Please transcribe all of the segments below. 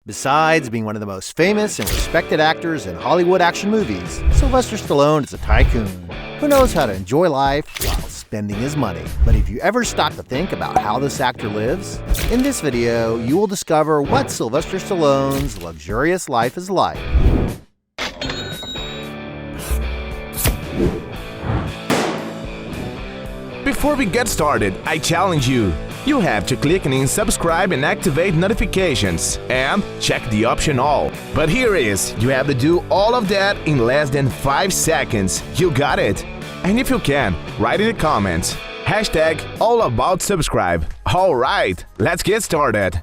Besides being one of the most famous and respected actors in Hollywood action movies, Sylvester Stallone is a tycoon who knows how to enjoy life while spending his money. But if you ever stop to think about how this actor lives, in this video you will discover what Sylvester Stallone's luxurious life is like. Before we get started, I challenge you. You have to click on subscribe and activate notifications and check the option all. But here is, you have to do all of that in less than 5 seconds. You got it? And if you can, write in the comments, #allaboutSubscribe. Alright, let's get started.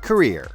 Career.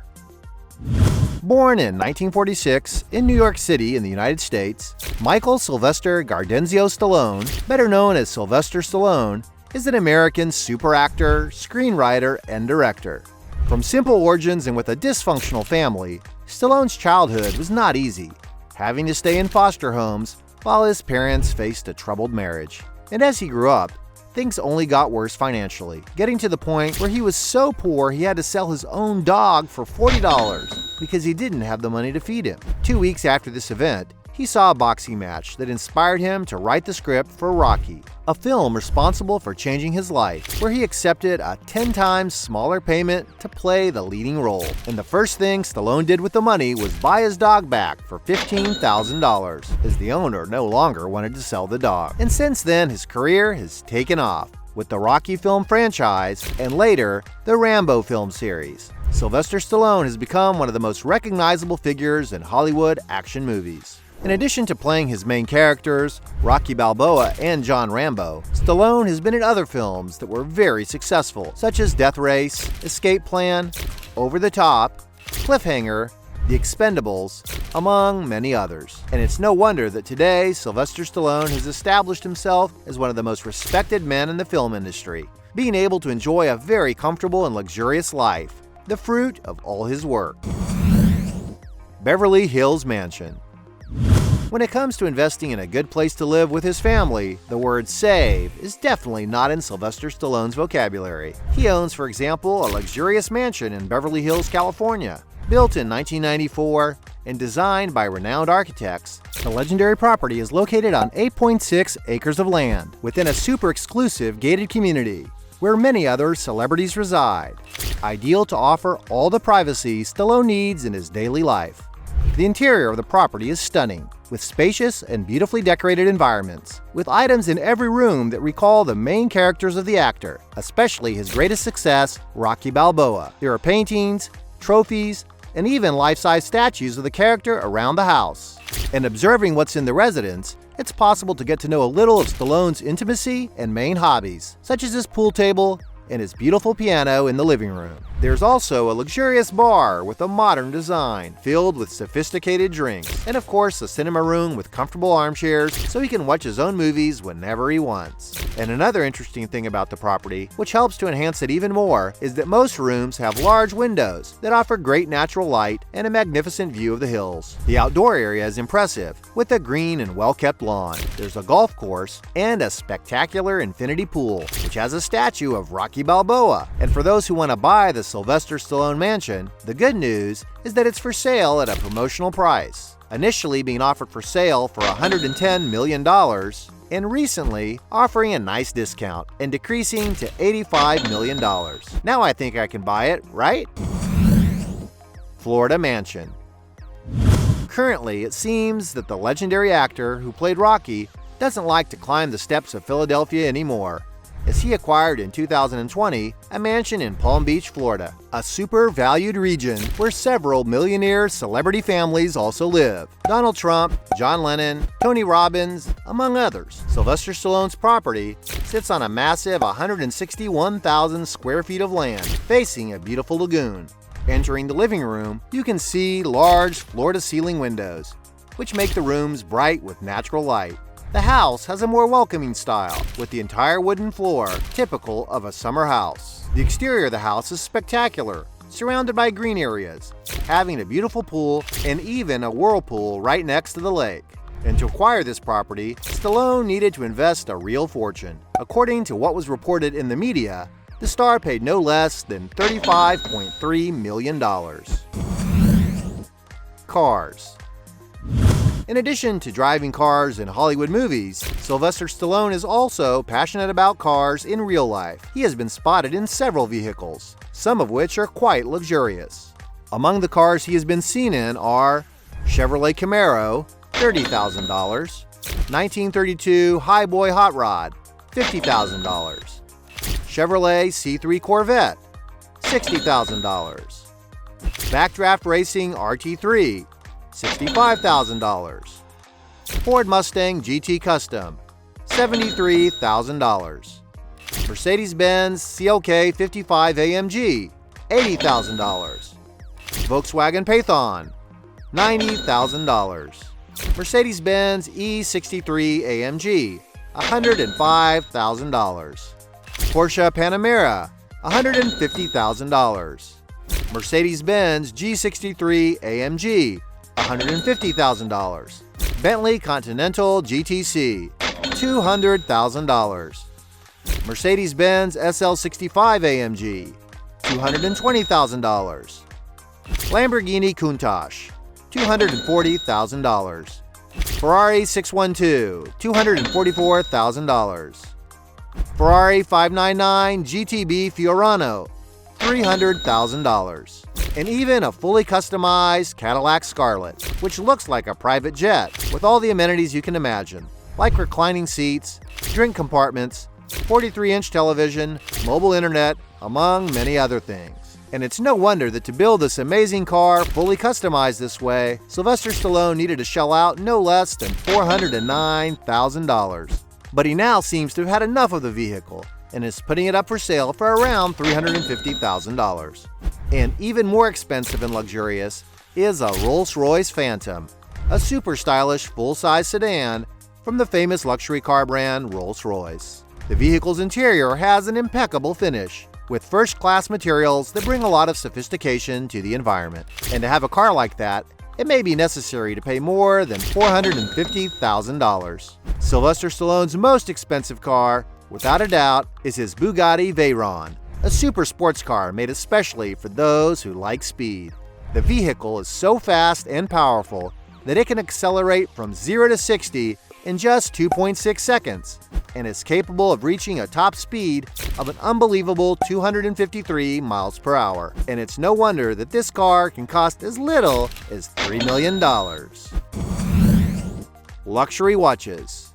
Born in 1946 in New York City in the United States, Michael Sylvester Gardenzio Stallone, better known as Sylvester Stallone, is an American super actor, screenwriter, and director. From simple origins and with a dysfunctional family, Stallone's childhood was not easy, having to stay in foster homes while his parents faced a troubled marriage. And as he grew up, things only got worse financially, getting to the point where he was so poor he had to sell his own dog for $40 because he didn't have the money to feed him. 2 weeks after this event, he saw a boxing match that inspired him to write the script for Rocky, a film responsible for changing his life, where he accepted a 10 times smaller payment to play the leading role. And the first thing Stallone did with the money was buy his dog back for $15,000, as the owner no longer wanted to sell the dog. And since then, his career has taken off, with the Rocky film franchise and later the Rambo film series. Sylvester Stallone has become one of the most recognizable figures in Hollywood action movies. In addition to playing his main characters, Rocky Balboa and John Rambo, Stallone has been in other films that were very successful, such as Death Race, Escape Plan, Over the Top, Cliffhanger, The Expendables, among many others. And it's no wonder that today Sylvester Stallone has established himself as one of the most respected men in the film industry, being able to enjoy a very comfortable and luxurious life, the fruit of all his work. Beverly Hills Mansion. When it comes to investing in a good place to live with his family, the word save is definitely not in Sylvester Stallone's vocabulary. He owns, for example, a luxurious mansion in Beverly Hills, California. Built in 1994 and designed by renowned architects, the legendary property is located on 8.6 acres of land within a super exclusive gated community where many other celebrities reside, ideal to offer all the privacy Stallone needs in his daily life. The interior of the property is stunning, with spacious and beautifully decorated environments, with items in every room that recall the main characters of the actor, especially his greatest success, Rocky Balboa. There are paintings, trophies, and even life-size statues of the character around the house. And observing what's in the residence, it's possible to get to know a little of Stallone's intimacy and main hobbies, such as his pool table and his beautiful piano in the living room. There's also a luxurious bar with a modern design, filled with sophisticated drinks, and of course a cinema room with comfortable armchairs so he can watch his own movies whenever he wants. And another interesting thing about the property, which helps to enhance it even more, is that most rooms have large windows that offer great natural light and a magnificent view of the hills. The outdoor area is impressive, with a green and well-kept lawn. There's a golf course and a spectacular infinity pool, which has a statue of Rocky Balboa. And for those who want to buy the Sylvester Stallone mansion, the good news is that it's for sale at a promotional price, initially being offered for sale for $110 million, and recently offering a nice discount and decreasing to $85 million. Now I think I can buy it, right? Florida Mansion. Currently, it seems that the legendary actor who played Rocky doesn't like to climb the steps of Philadelphia anymore, as he acquired in 2020 a mansion in Palm Beach, Florida, a super valued region where several millionaire celebrity families also live. Donald Trump, John Lennon, Tony Robbins, among others. Sylvester Stallone's property sits on a massive 161,000 square feet of land facing a beautiful lagoon. Entering the living room, you can see large floor-to-ceiling windows, which make the rooms bright with natural light. The house has a more welcoming style, with the entire wooden floor typical of a summer house. The exterior of the house is spectacular, surrounded by green areas, having a beautiful pool and even a whirlpool right next to the lake. And to acquire this property, Stallone needed to invest a real fortune. According to what was reported in the media, The star paid no less than $35.3 million. Cars. In addition to driving cars in Hollywood movies, Sylvester Stallone is also passionate about cars in real life. He has been spotted in several vehicles, some of which are quite luxurious. Among the cars he has been seen in are Chevrolet Camaro, $30,000, 1932 Highboy Hot Rod, $50,000, Chevrolet C3 Corvette, $60,000, Backdraft Racing RT3, $65,000, Ford Mustang GT Custom, $73,000, Mercedes-Benz CLK 55 AMG, $80,000, Volkswagen Python, $90,000, Mercedes-Benz E63 AMG, $105,000, Porsche Panamera, $150,000, Mercedes-Benz G63 AMG, $150,000, Bentley Continental GTC, $200,000, Mercedes-Benz SL65 AMG, $220,000, Lamborghini Countach, $240,000, Ferrari 612, $244,000, Ferrari 599 GTB Fiorano, $300,000, and even a fully customized Cadillac Scarlet, which looks like a private jet with all the amenities you can imagine, like reclining seats, drink compartments, 43-inch television, mobile internet, among many other things. And it's no wonder that to build this amazing car fully customized this way, Sylvester Stallone needed to shell out no less than $409,000. But he now seems to have had enough of the vehicle and is putting it up for sale for around $350,000. And even more expensive and luxurious is a Rolls-Royce Phantom, a super stylish full-size sedan from the famous luxury car brand Rolls-Royce. The vehicle's interior has an impeccable finish, with first-class materials that bring a lot of sophistication to the environment. And to have a car like that, it may be necessary to pay more than $450,000. Sylvester Stallone's most expensive car, without a doubt, is his Bugatti Veyron, a super sports car made especially for those who like speed. The vehicle is so fast and powerful that it can accelerate from 0 to 60 in just 2.6 seconds, and is capable of reaching a top speed of an unbelievable 253 miles per hour. And it's no wonder that this car can cost as little as $3 million. Luxury watches.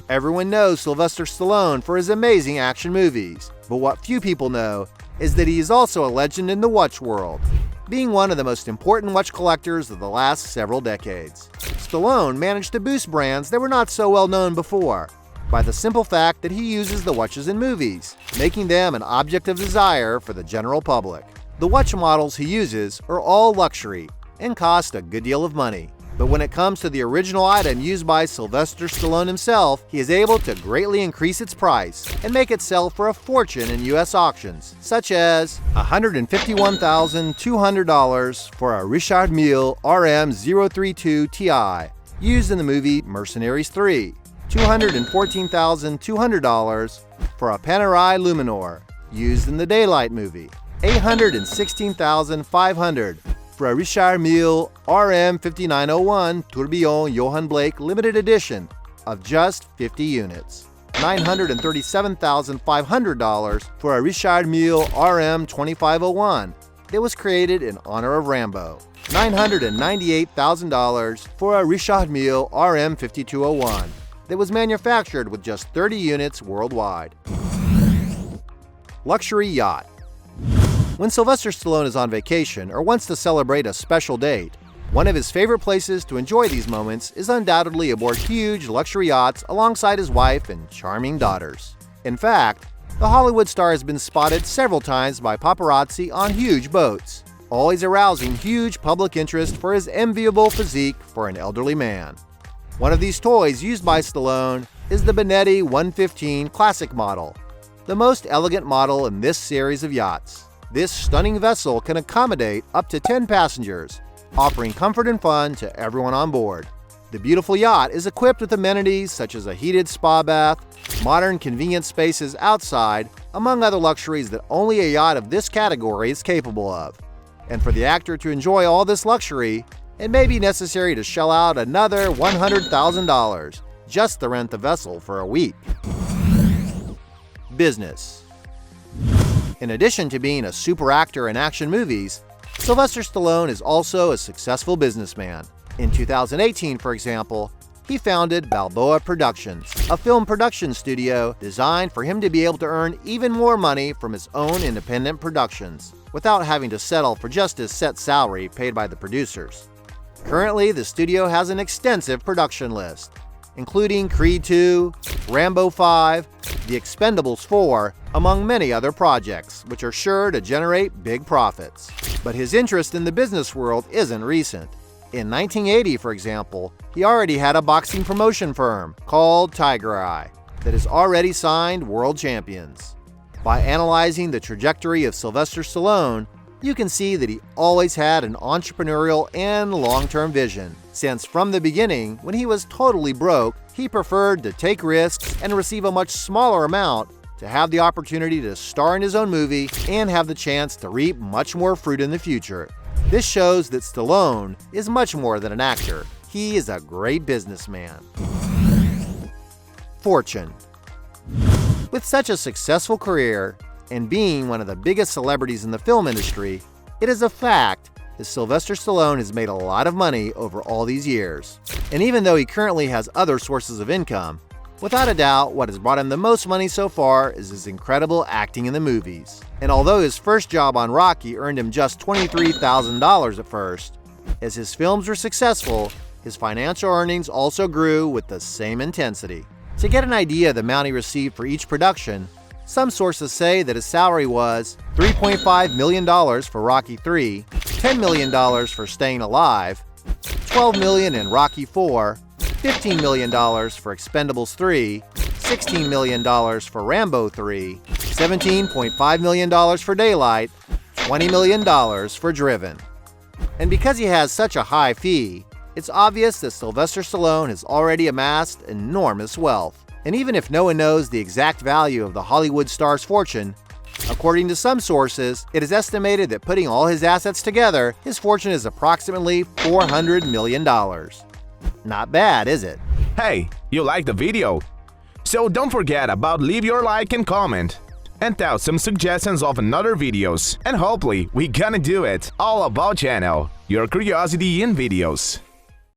Everyone knows Sylvester Stallone for his amazing action movies, but what few people know is that he is also a legend in the watch world, being one of the most important watch collectors of the last several decades. Stallone managed to boost brands that were not so well known before, by the simple fact that he uses the watches in movies, making them an object of desire for the general public. The watch models he uses are all luxury and cost a good deal of money. But when it comes to the original item used by Sylvester Stallone himself, he is able to greatly increase its price and make it sell for a fortune in US auctions, such as $151,200 for a Richard Mille RM032 Ti, used in the movie Mercenaries 3, $214,200 for a Panerai Luminor, used in the Daylight movie, $816,500 for a Richard Mille RM5901 Tourbillon Johann Blake limited edition of just 50 units, $937,500 for a Richard Mille RM2501 that was created in honor of Rambo, $998,000 for a Richard Mille RM5201 that was manufactured with just 30 units worldwide. Luxury yacht. When Sylvester Stallone is on vacation or wants to celebrate a special date, one of his favorite places to enjoy these moments is undoubtedly aboard huge luxury yachts alongside his wife and charming daughters. In fact, the Hollywood star has been spotted several times by paparazzi on huge boats, always arousing huge public interest for his enviable physique for an elderly man. One of these toys used by Stallone is the Benetti 115 Classic model, the most elegant model in this series of yachts. This stunning vessel can accommodate up to 10 passengers, offering comfort and fun to everyone on board. The beautiful yacht is equipped with amenities such as a heated spa bath, modern convenient spaces outside, among other luxuries that only a yacht of this category is capable of. And for the actor to enjoy all this luxury, it may be necessary to shell out another $100,000 just to rent the vessel for a week. Business. In addition to being a super actor in action movies, Sylvester Stallone is also a successful businessman. In 2018, for example, he founded Balboa Productions, a film production studio designed for him to be able to earn even more money from his own independent productions, without having to settle for just his set salary paid by the producers. Currently, the studio has an extensive production list, including Creed 2, Rambo 5, The Expendables 4, among many other projects, which are sure to generate big profits. But his interest in the business world isn't recent. In 1980, for example, he already had a boxing promotion firm called Tiger Eye that has already signed world champions. By analyzing the trajectory of Sylvester Stallone, you can see that he always had an entrepreneurial and long-term vision, since from the beginning, when he was totally broke, he preferred to take risks and receive a much smaller amount to have the opportunity to star in his own movie and have the chance to reap much more fruit in the future. This shows that Stallone is much more than an actor. He is a great businessman. Fortune. With such a successful career, and being one of the biggest celebrities in the film industry, it is a fact that Sylvester Stallone has made a lot of money over all these years. And even though he currently has other sources of income, without a doubt, what has brought him the most money so far is his incredible acting in the movies. And although his first job on Rocky earned him just $23,000 at first, as his films were successful, his financial earnings also grew with the same intensity. To get an idea of the amount he received for each production, some sources say that his salary was $3.5 million for Rocky III, $10 million for Staying Alive, $12 million in Rocky IV, $15 million for Expendables 3, $16 million for Rambo 3, $17.5 million for Daylight, $20 million for Driven. And because he has such a high fee, it's obvious that Sylvester Stallone has already amassed enormous wealth. And even if no one knows the exact value of the Hollywood star's fortune, according to some sources, it is estimated that putting all his assets together, his fortune is approximately $400 million. Not bad, is it? Hey, you liked the video? So don't forget about leave your like and comment. And tell some suggestions of another videos. And hopefully we gonna do it all about channel, your curiosity in videos.